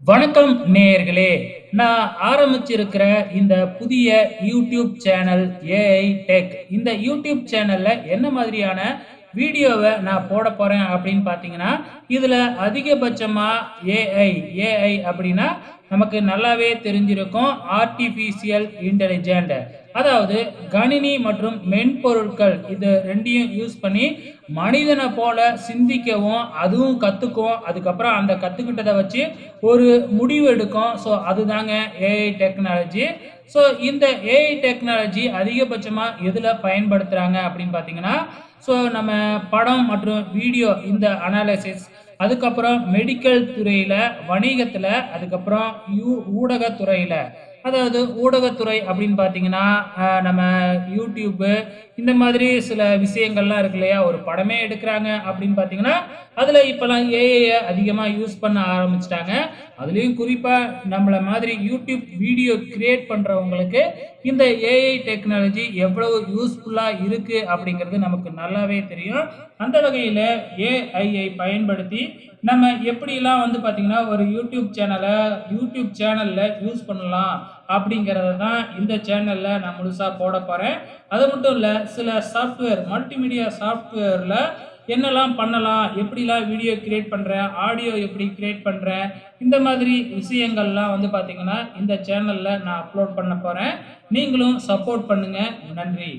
வணக்கம் நேயர்களே! நான் ஆரம்பிச்சிருக்கிற இந்த புதிய யூடியூப் சேனல் ஏஐ டெக். இந்த யூடியூப் சேனல்ல என்ன மாதிரியான வீடியோவ நான் போடப் போறேன் அப்படின்னு பார்த்தீங்கன்னா, இதுல அதிகபட்சமா ஏஐ, ஏஐ அப்படின்னா நமக்கு நல்லாவே தெரிஞ்சிருக்கும். Artificial intelligent. அதாவது கணினி மற்றும் மென்பொருட்கள் இது 2யும் யூஸ் பண்ணி மனிதன போல சிந்திக்கவும், அதுவும் கத்துக்கும். அதுக்கப்புறம் அந்த கத்துக்கிட்டத வச்சு ஒரு முடிவு எடுக்கும். ஸோ அதுதாங்க ஏஐ டெக்னாலஜி. ஸோ இந்த ஏஐ டெக்னாலஜி அதிகபட்சமா எதுல பயன்படுத்துறாங்க அப்படின்னு பார்த்தீங்கன்னா, ஸோ நம்ம படம் மற்றும் வீடியோ இந்த அனாலிசிஸ், அதுக்கப்புறம் மெடிக்கல் துறையில, வணிகத்துல, அதுக்கப்புறம் ஊடகத் துறையில. அதாவது ஊடகத்துறை அப்படின்னு பார்த்தீங்கன்னா, நம்ம யூடியூபு இந்த மாதிரி சில விஷயங்கள்லாம் இருக்கு இல்லையா? ஒரு படமே எடுக்குறாங்க அப்படின்னு பார்த்தீங்கன்னா, அதுல இப்பலாம் ஏஐய அதிகமா யூஸ் பண்ண ஆரம்பிச்சுட்டாங்க. அதுலயும் குறிப்பா நம்மள மாதிரி யூடியூப் வீடியோ கிரியேட் பண்றவங்களுக்கு இந்த ஏஐ டெக்னாலஜி எவ்வளவு யூஸ்ஃபுல்லா இருக்கு அப்படிங்கிறது நமக்கு நல்லாவே தெரியும். அந்த வகையில ஏஐயை பயன்படுத்தி நம்ம எப்படிலாம் வந்து பார்த்தீங்கன்னா, ஒரு யூடியூப் சேனல்ல யூஸ் பண்ணலாம் அப்படிங்கிறத தான் இந்த சேனல்ல நான் முழுசா போடப் போறேன். அது மட்டும் இல்ல, சில சாஃப்ட்வேர் மல்டிமீடியா சாஃப்ட்வேர்ல என்னலாம் பண்ணலாம்? எப்படிலாம் வீடியோ கிரியேட் பண்றேன்? ஆடியோ எப்படி கிரியேட் பண்றேன்? இந்த மாதிரி விஷயங்கள்லாம் வந்து பார்த்தீங்கன்னா, இந்த சேனல்ல நான் அப்லோட் பண்ண போறேன். நீங்களும் சப்போர்ட் பண்ணுங்க. நன்றி.